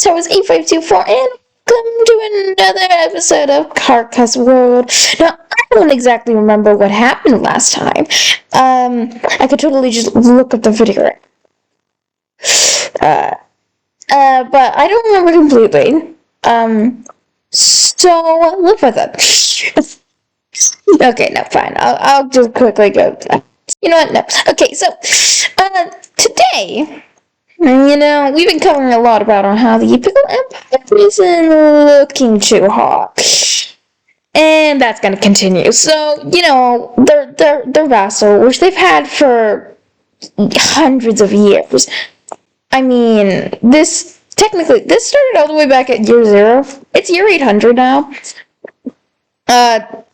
So it's 8524, and welcome to another episode of Carcus World. Now, I don't exactly remember what happened last time. I could totally just look up the video. But I don't remember completely. So look for that. Okay, no, fine. I'll just quickly go. You know what? No. Okay, so today. We've been covering a lot about on how the Pickle Empire isn't looking too hot. And that's gonna continue. So, their vassal, which they've had for hundreds of years. I mean, this started all the way back at year 0. It's year 800 now. And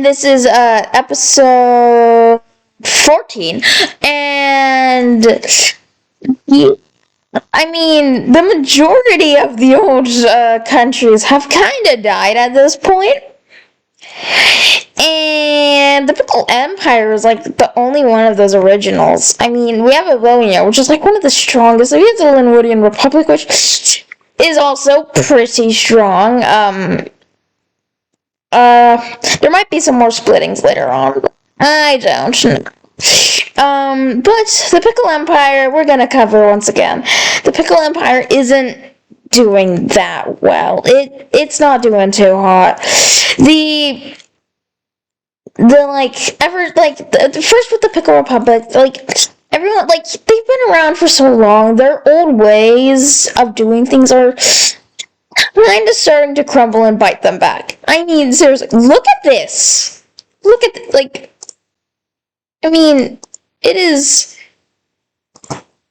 this is episode 14. And I mean, the majority of the old countries have kind of died at this point. And the Pickle Empire is like the only one of those originals. I mean, we have Rebellion, which is like one of the strongest. We have the Linwoodian Republic, which is also pretty strong. There might be some more splittings later on. I don't know. But the Pickle Empire, we're gonna cover once again. The Pickle Empire isn't doing that well. It's not doing too hot. First with the Pickle Republic, everyone, they've been around for so long. Their old ways of doing things are kind of starting to crumble and bite them back. I mean, seriously, look at this. Look at, I mean, it is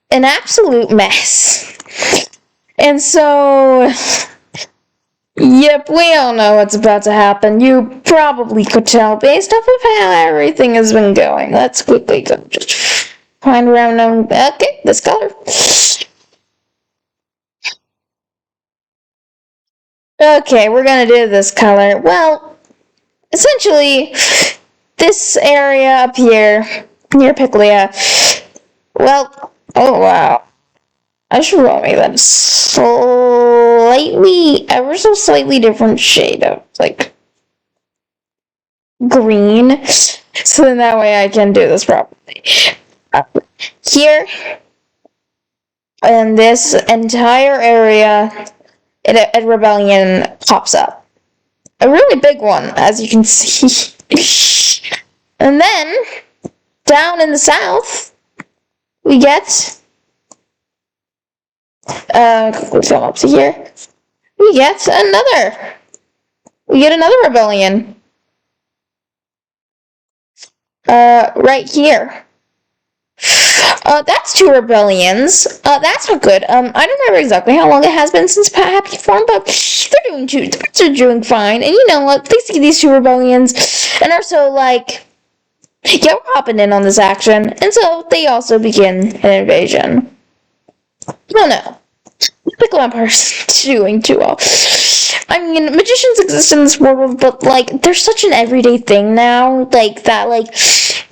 an absolute mess. And so, yep, we all know what's about to happen. You probably could tell based off of how everything has been going. Let's quickly go just find around. Okay, this color. Okay, we're gonna do this color. Well, essentially, this area up here, near Picklia, well, oh wow. I should roll me that ever so slightly different shade of, green. So then that way I can do this properly. Here, and this entire area at Rebellion pops up. A really big one, as you can see. And then, down in the south, we get, let's come up to here. We get another rebellion. Right here. That's 2 rebellions. That's not good. I don't remember exactly how long it has been since Happy formed, but they're doing fine. And you know what? They see these 2 rebellions and are so yeah, we're hopping in on this action. And so they also begin an invasion. No. The Pickle Empire is doing too well. I mean, magicians exist in this world, but, they're such an everyday thing now,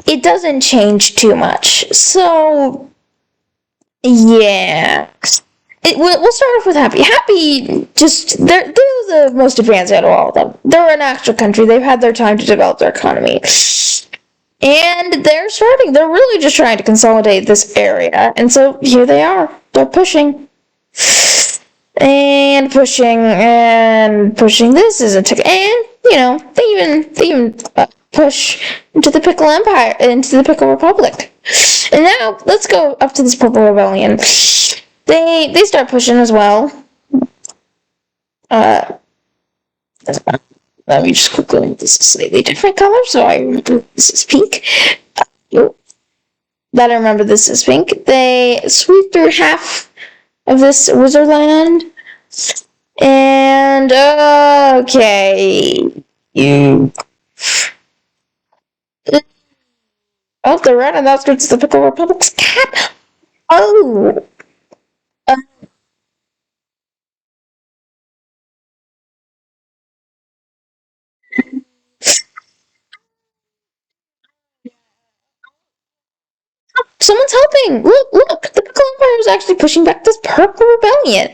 it doesn't change too much. So, yeah. We'll start off with Happy. Happy, they're the most advanced out of all of them. They're an actual country. They've had their time to develop their economy. And they're really just trying to consolidate this area. And so, here they are. They're pushing. And pushing. This isn't, and they even push into the Pickle Empire, into the Pickle Republic. And now let's go up to this Purple Rebellion. They start pushing as well. Let me just quickly make this a slightly different color, so I remember this is pink. That I remember this is pink. They sweep through half of this Wizardland. And, okay. Oh, they're right on the outskirts of the Pickle Republic's cap. Oh. Someone's helping. Look, the Pickle Empire was actually pushing back this purple rebellion.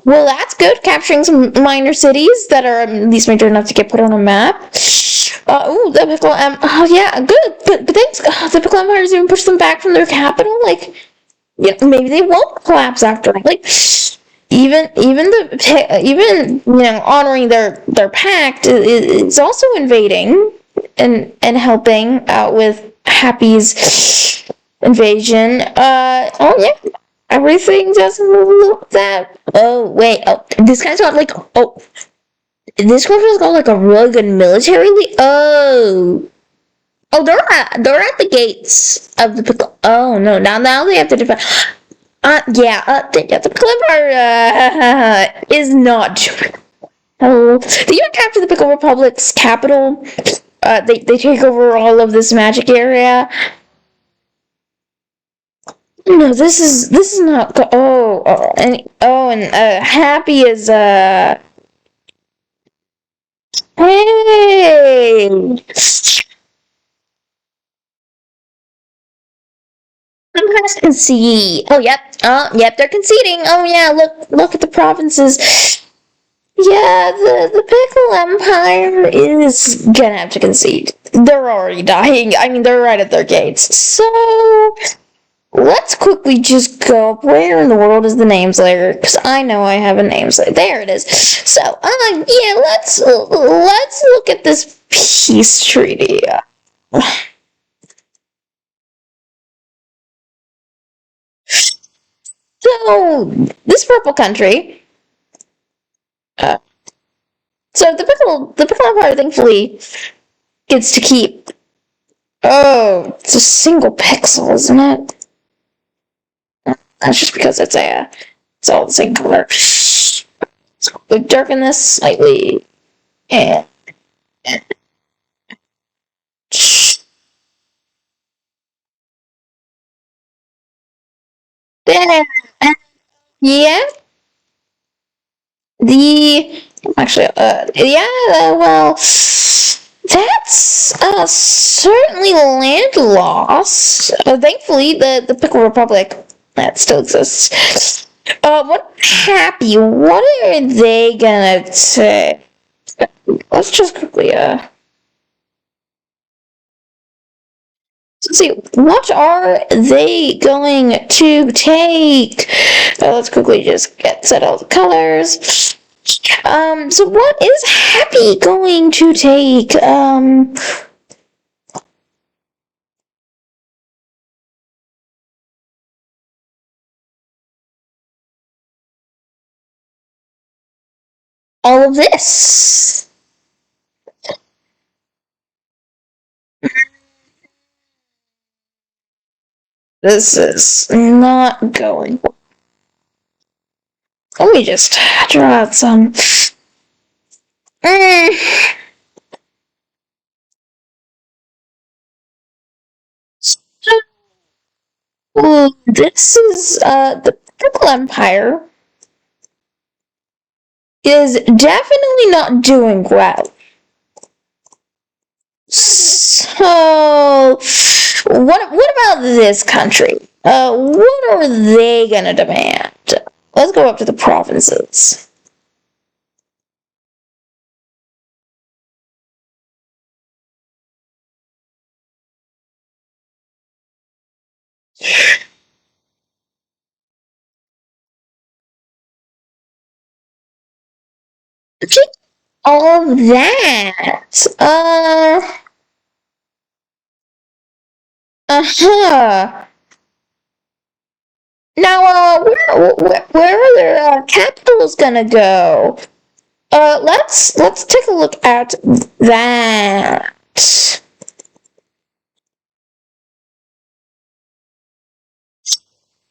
Well, that's good. Capturing some minor cities that are at least major enough to get put on a map. Ooh, the Pickle oh yeah, good. But thanks. The Pickle Empire's even pushed them back from their capital. Like, yeah, maybe they won't collapse after all. Like, even honoring their pact is also invading and helping out with Happy's invasion. Oh yeah, everything doesn't look that. Oh wait, oh this guy's got like this country's got like a really good military. Oh, they're at the gates of the pickle. Oh no, now they have to defend. The Clipper is not doing. Oh, they even capture the Pickle Republic's capital. They take over all of this magic area. No, this is not. And Happy is Hey. I'm gonna concede. Oh, yep. Yep. They're conceding. Oh, yeah. Look at the provinces. Yeah, the Pickle Empire is gonna have to concede. They're already dying. I mean, they're right at their gates. So let's quickly just go up. Where in the world is the names layer? Because I know I have a names layer. There it is. So, yeah. Let's look at this peace treaty. So this purple country. Uh, so the pickle empire thankfully gets to keep. Oh, it's a single pixel, isn't it? That's just because it's all the same color. So we darken this slightly, and then yeah, the actually well, that's certainly land loss. Thankfully, the Pickle Republic that still exists. What Happy? What are they gonna say? Let's just quickly let's see. What are they going to take? Let's quickly just set all the colors. So what is Happy going to take? All of this. This is not going. Let me just draw out some. This is the Purple Empire is definitely not doing well. So, what about this country? What are they gonna demand? Let's go up to the provinces. All of that. Uh-huh. Now, where are their capitals gonna go? Let's take a look at that.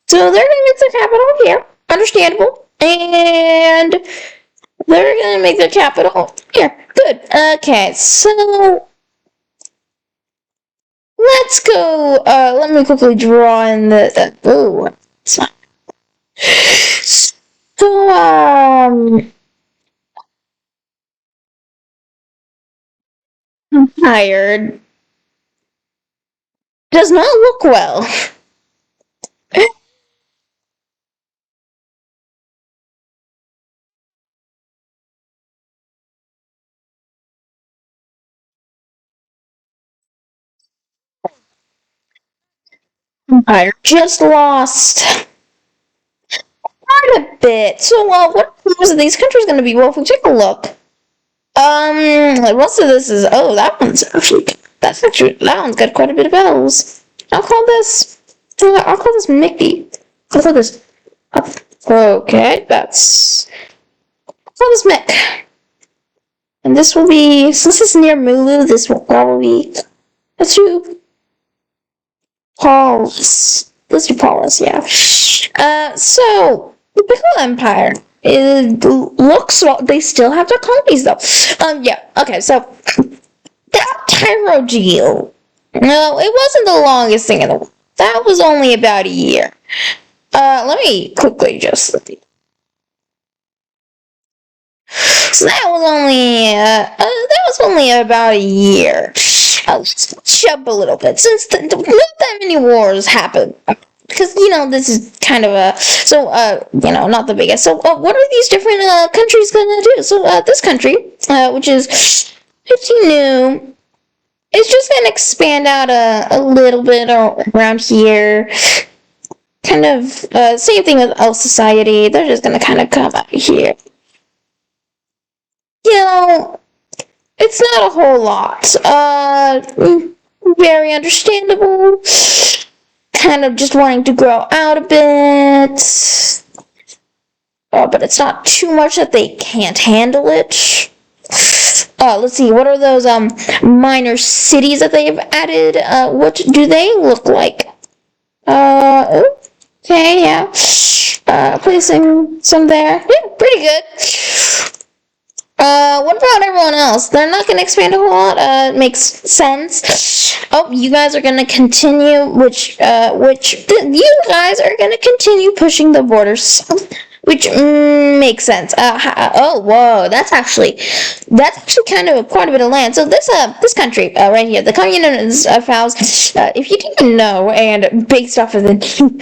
So they're gonna make their capital here, understandable, and they're gonna make their capital here. Good. Okay, so let's go. Let me quickly draw in the. Ooh, it's not. So I'm tired. Does not look well. Empire just lost quite a bit. So, what are these countries going to be? Well, if we take a look, most of this is, that one's got quite a bit of L's. I'll call this Mickey. I'll call this, okay, I'll call this Mick. And this will be, since it's near Mulu, this will probably, let's do Paulus. Let's do Paulus, yeah. So, the Pickle Empire, it looks, well, they still have their colonies, though. Yeah, okay, so, that Tyrogeel, no, it wasn't the longest thing in the world. That was only about a year. Let me quickly just look. So that was only about a year. Let's jump a little bit, since not that many wars happened. Because, this is kind of not the biggest. So, what are these different countries gonna do? So, this country, which is 15 new, is just gonna expand out a little bit around here. Kind of, same thing with El Society. They're just gonna kind of come out here. It's not a whole lot. Very understandable. Kind of just wanting to grow out a bit. But it's not too much that they can't handle it. Let's see, what are those minor cities that they've added? What do they look like? Okay, yeah. Placing some there. Yeah, pretty good. What about everyone else? They're not going to expand a whole lot. Makes sense. Oh, you guys are going to continue, you guys are going to continue pushing the borders, which makes sense. Whoa, that's actually kind of quite a bit of land. So this country, right here, the Communist Faust, if you didn't know, and based off of the name,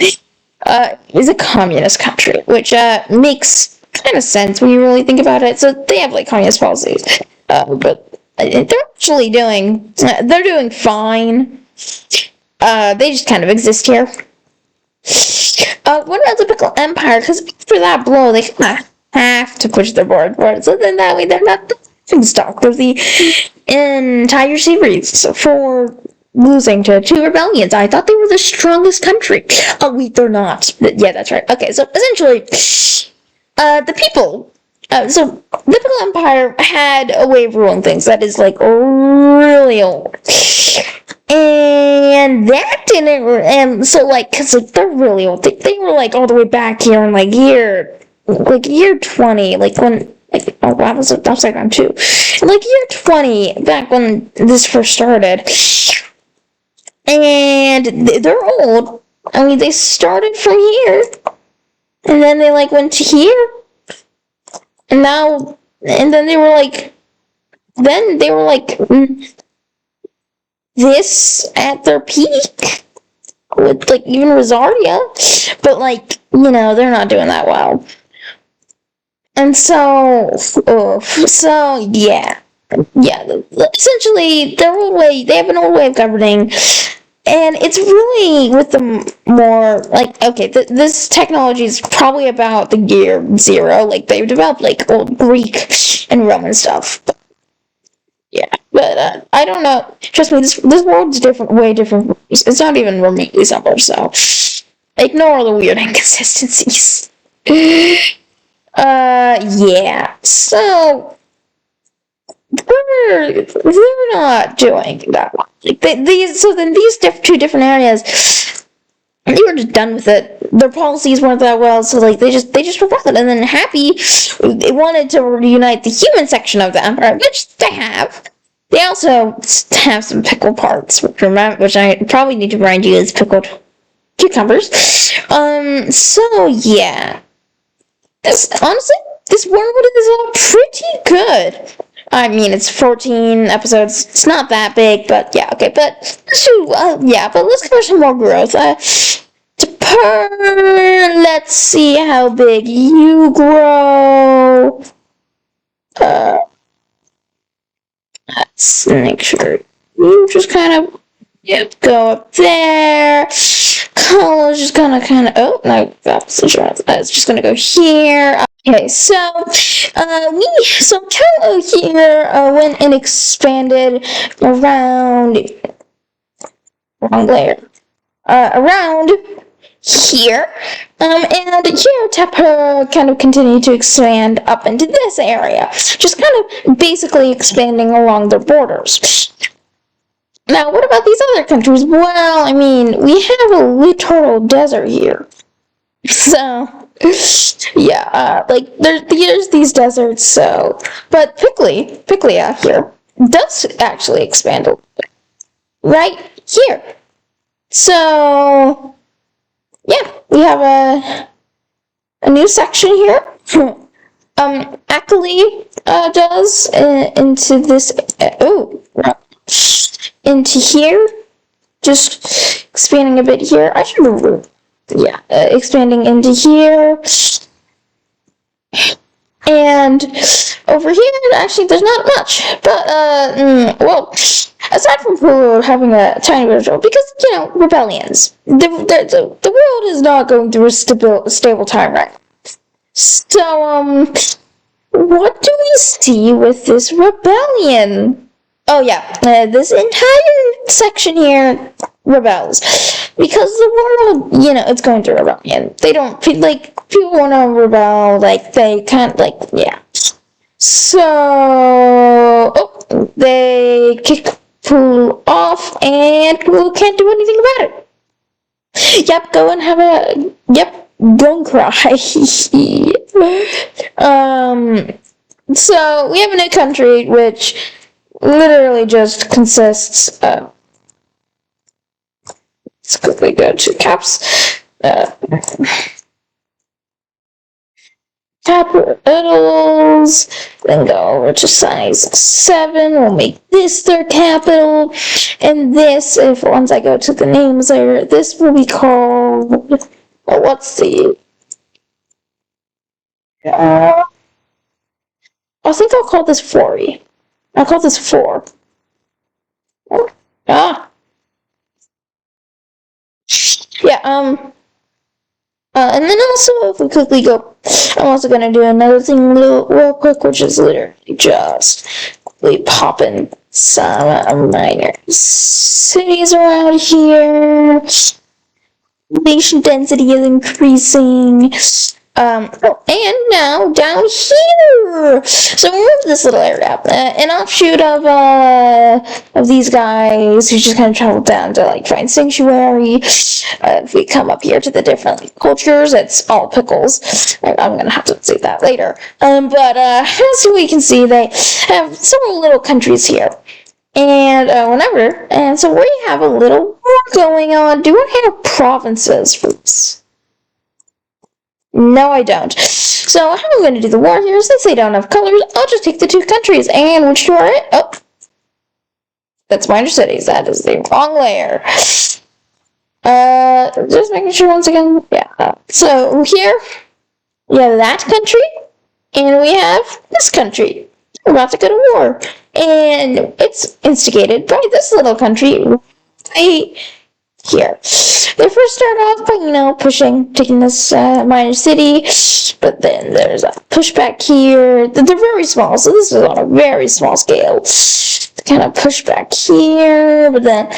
is a communist country, which, makes kind of sense when you really think about it. So they have communist policies, but they're actually they're doing fine. They just kind of exist here. What about the Pickle Empire? Because after that blow, they have to push their board forward. So then that way they're not stuck with the entire series for losing to 2 rebellions. I thought they were the strongest country. Oh wait, they're not. Yeah, that's right. Okay, so essentially, the people. So the Pickle Empire had a way of ruling things that is really old, and that didn't. And so because they're really old. They were all the way back here in year 20. When. Oh wow, that was upside down too. Year 20, back when this first started. And they're old. I mean, they started from here. And then they went to here. And then they were this at their peak. With even Rosaria. But they're not doing that well. And so yeah, essentially, they have an old way of governing, and it's really with the more, this technology is probably about the year 0, they've developed, old Greek and Roman stuff. Yeah, but, I don't know, trust me, this world's different, way different, it's not even remotely similar, so, ignore the weird inconsistencies. Yeah, so, they're not doing that well. These 2 different areas, they were just done with it. Their policies weren't that well, so they just rebelled. And then Happy, they wanted to reunite the human section of the empire, which they have. They also have some pickled parts, which I probably need to remind you is pickled cucumbers. So yeah. Honestly, this world is pretty good. I mean, it's 14 episodes. It's not that big, but yeah, okay. But let's cover some more growth. Let's see how big you grow. Let's make sure you just kind of Yep, go up there. College is gonna kind of. Oh no, that's insurance. It's just gonna go here. Okay, so Kalo here went and expanded around wrong layer around here. And here Tepper kind of continued to expand up into this area, just kind of basically expanding along their borders. Now, what about these other countries? Well, I mean, we have a literal desert here. So, yeah, like, there's these deserts, so. But Pickly out here does actually expand a little bit. Right here. So, yeah, we have a new section here. Ackley does into this. Into here, just expanding a bit here. I should remove, yeah, expanding into here, and over here, actually, there's not much. But well, aside from Hulu having a tiny bit of trouble, because rebellions, the world is not going through a stable time right now. So what do we see with this rebellion? Oh yeah, this entire section here rebels because the world, it's going through rebellion. They don't people want to rebel, they can't, yeah. So they kick Pooh off, and Pooh can't do anything about it. Yep, go and have go and cry. So we have a new country which literally just consists of, let's quickly go to caps, capitals, then go over to size 7, we'll make this their capital, and this, once I go to the names there, this will be called, what's the, I think I'll call this 40. I'll call this 4. Yeah, and then also, if we quickly go, I'm also going to do another thing real quick, which is literally just quickly popping some minor cities around here. Population density is increasing. And now down here. So we move this little area, an offshoot of these guys who just kind of travel down to find sanctuary. If we come up here to the different cultures, it's all pickles. I'm gonna have to say that later. But as we can see, they have several little countries here. And so we have a little war going on. Do I have provinces for this? No, I don't. So how I'm going to do the war here, since they don't have colors, I'll just take the 2 countries. And which two are it? Oh, that's minor cities. That is the wrong layer. Just making sure once again. Yeah. So here, we have that country, and we have this country. We're about to go to war. And it's instigated by this little country right here. They first start off by, taking this minor city, but then there's a pushback here. They're very small, so this is on a very small scale. Kind of pushback here, but then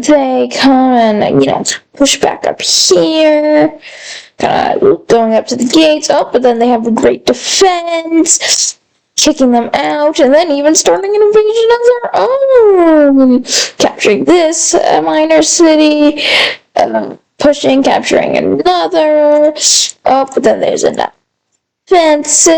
they come and, push back up here, kind of going up to the gates. Oh, but then they have a great defense, kicking them out, and then even starting an invasion of their own, capturing this minor city, capturing another. Oh, but then there's another offensive,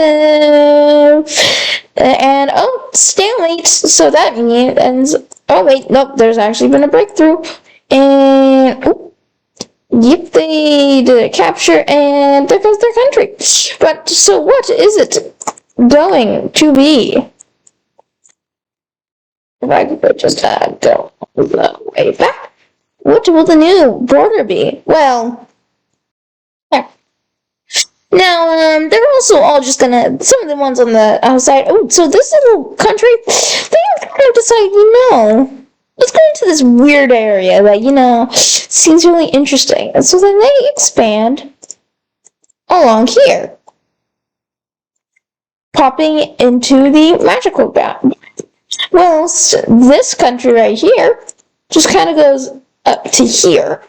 and stalemate. So that means, oh wait, nope, there's actually been a breakthrough, and yep, they did a capture, and there goes their country. But so what is it going to be? If I could just go the way back, what will the new border be? Well, now they're also all just gonna, some of the ones on the outside. Oh, so this little country, they have kind of decided, let's go into this weird area that, seems really interesting. And so then they expand along here, popping into the magical bound. Well, this country right here just kind of goes up to here.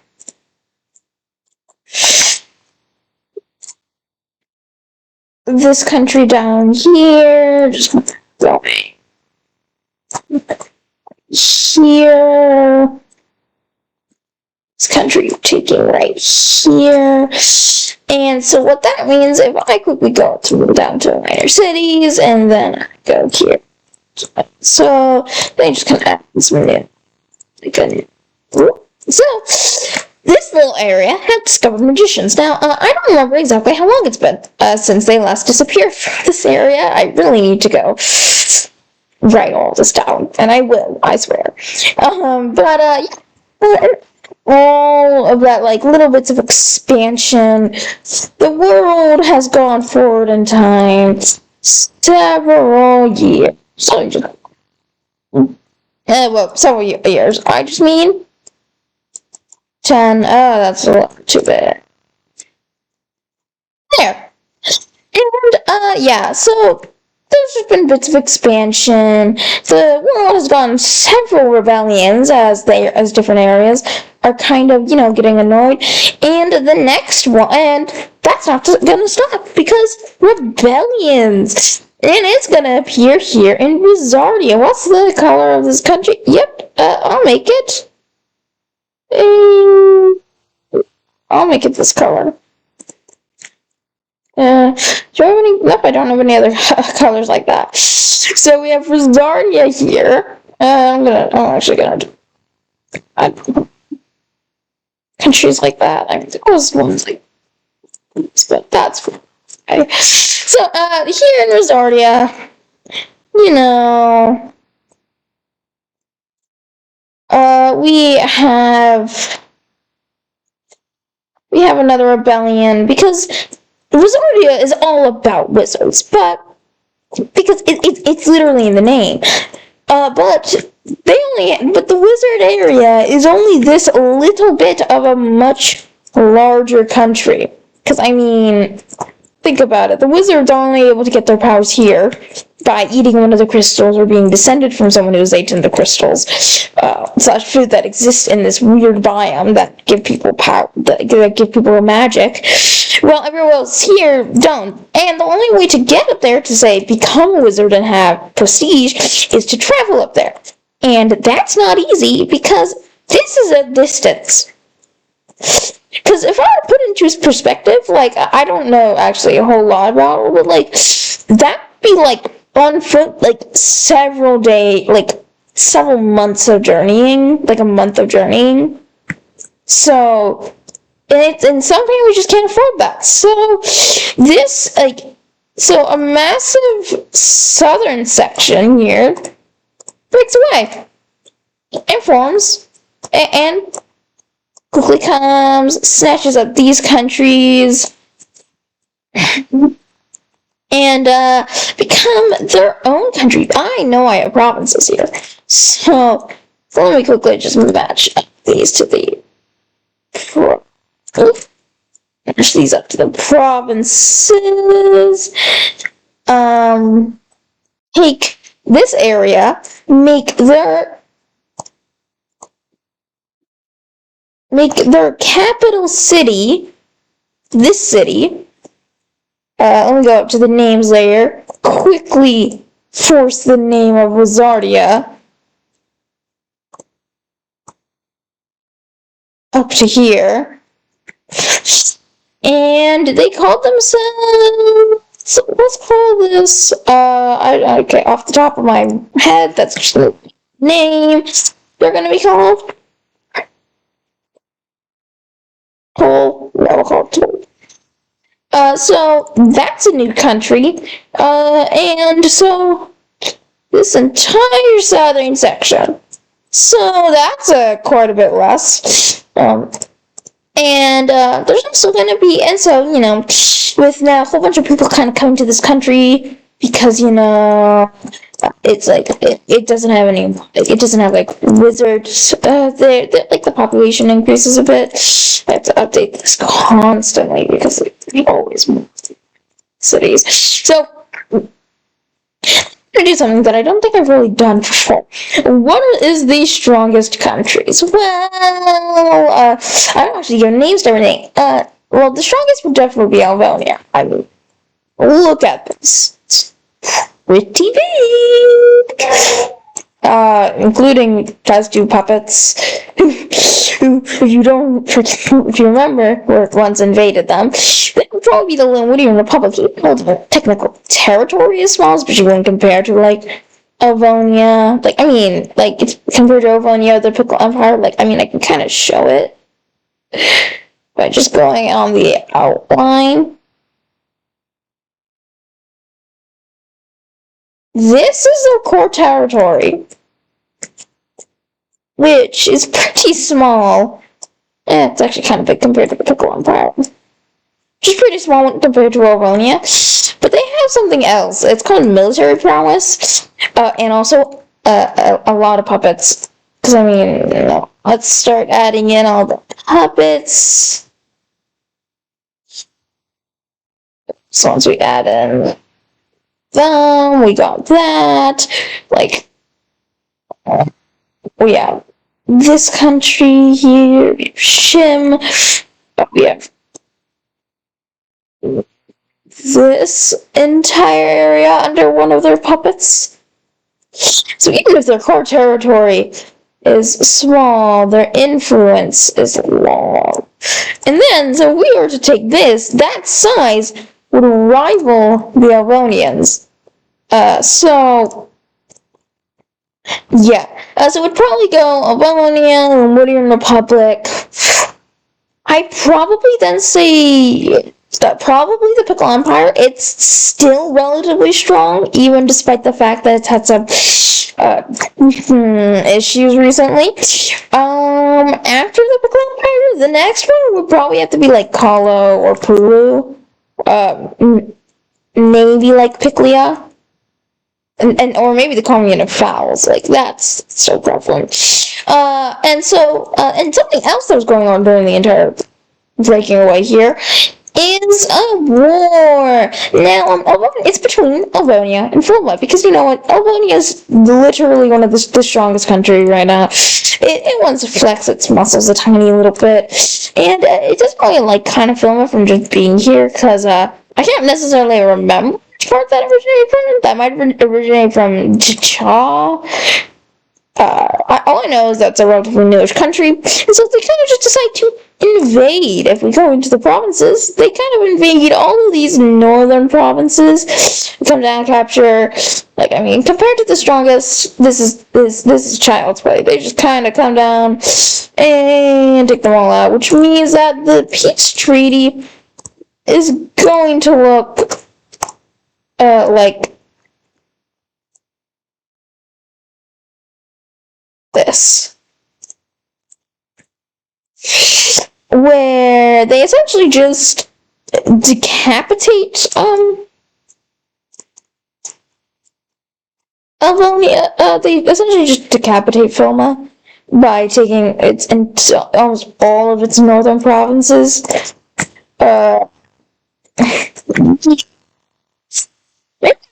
This country down here, just going here. This country taking right here. And so what that means, if I quickly go down to minor cities, and then I go here. So they just kind of add this minute. So this little area had discovered magicians. Now, I don't remember exactly how long it's been since they last disappeared from this area. I really need to go write all this down, and I will, I swear. All of that, little bits of expansion. The world has gone forward in time several years. Several years. I just mean 10. Oh, that's a lot too bad. There. And, so there's just been bits of expansion. The world has gone several rebellions as different areas are kind of, getting annoyed. And the next one, and that's not gonna stop, because rebellions. And it's gonna appear here in Wizardia. What's the color of this country? Yep, I'll make it. I'll make it this color. Do I have any? Nope, I don't have any other colors like that. So we have Wizardia here. I'm actually gonna do countries like that. I mean, those ones but that's cool. Okay. So, here in Wizardia, we have another rebellion, because Wizardia is all about wizards, but because it's literally in the name. But the wizard area is only this little bit of a much larger country. Because, think about it. The wizards are only able to get their powers here by eating one of the crystals or being descended from someone who's eaten the crystals, / food that exists in this weird biome that give people power, that give people magic. Well, everyone else here don't. And the only way to get up there to, say, become a wizard and have prestige is to travel up there. And that's not easy, because this is a distance. Because if I were to put into his perspective, I don't know actually a whole lot about it, but, that'd be, on foot, several months of journeying, a month of journeying. So, and some people just can't afford that. So, a massive southern section here breaks away and forms, and quickly comes, snatches up these countries, and become their own country. I know I have provinces here, so let me quickly just match these to the match these up to the provinces. Take this area, make their capital city, this city. Let me go up to the names layer. Quickly force the name of Wizardia up to here. And they called themselves, let's call this, okay, off the top of my head, that's just the name. They're gonna be called so that's a new country, and so this entire southern section, so that's quite a bit less, and there's also going to be, and so, with now a whole bunch of people kind of coming to this country, because, it's like it doesn't have any. It doesn't have like wizards. Like the population increases a bit. I have to update this constantly because we always move cities. So to do something that I don't think I've really done before. What is the strongest countries? Well, I don't actually give names to everything. Well, the strongest would definitely be Alvonia. I mean, look at this. It's pretty big. Including Kazu puppets, who, if you remember, were once invaded them. That would probably be the Lemurian Republic. The technical territory is small, especially when compared to like Avonia. Like, I mean, like if compared to Avonia, the Pickle Empire. Like, I mean, I can kind of show it by just going on the outline. This is their core territory, which is pretty small. It's actually kind of big compared to the Pickle Empire. Which is pretty small compared to Oronia. But they have something else. It's called military prowess. And also a lot of puppets. Because, I mean, let's start adding in all the puppets. So once we add in them, we got that. Like, we have this country here, we have Shim, we have this entire area under one of their puppets. So even if their core territory is small, their influence is long. And then, so if we were to take this, that size would rival the Alvonians. So it would probably go Alvonia, Lemurian Republic. I'd probably then say that probably the Pickle Empire. It's still relatively strong, even despite the fact that it's had some issues recently. After the Pickle Empire, the next one would probably have to be like Kalo or Peru. Maybe like Piclia. And or maybe the commune of fowls, like that's so prevalent. And something else that was going on during the entire breaking away here is a war. Now, it's between Alvonia and Fulma, because you know what, Alvonia is literally one of the strongest country right now. It wants to flex its muscles a tiny little bit, and it doesn't really like kind of Fulma from just being here, because I can't necessarily remember which part that originated from. That might originate from Cha. All I know is that's a relatively newish country, and so they kind of just decide to invade. If we go into the provinces, they kind of invade all of these northern provinces, come down, capture. Like, I mean, compared to the strongest, this is child's play. They just kind of come down and take them all out, which means that the peace treaty is going to look like this, where they essentially just decapitate Alvonia. They essentially just decapitate Filma by taking almost all of its northern provinces.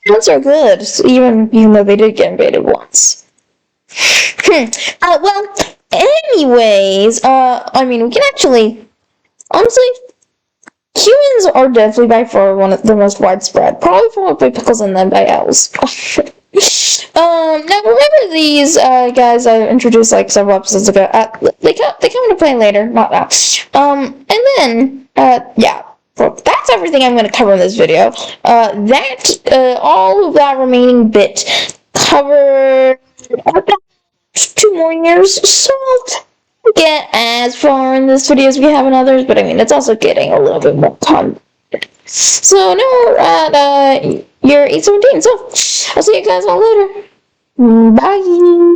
Ones are good, even though they did get invaded once. Well, anyways, I mean, we can actually, honestly, humans are definitely by far one of the most widespread, probably followed by pickles and then by elves. Now remember these guys I introduced like several episodes ago. They come into play later, not now. And then yeah. So that's everything I'm going to cover in this video. All of that remaining bit covered about 2 more years, so we get as far in this video as we have in others, but I mean, it's also getting a little bit more content. So now we're at year 817, so I'll see you guys all later. Bye!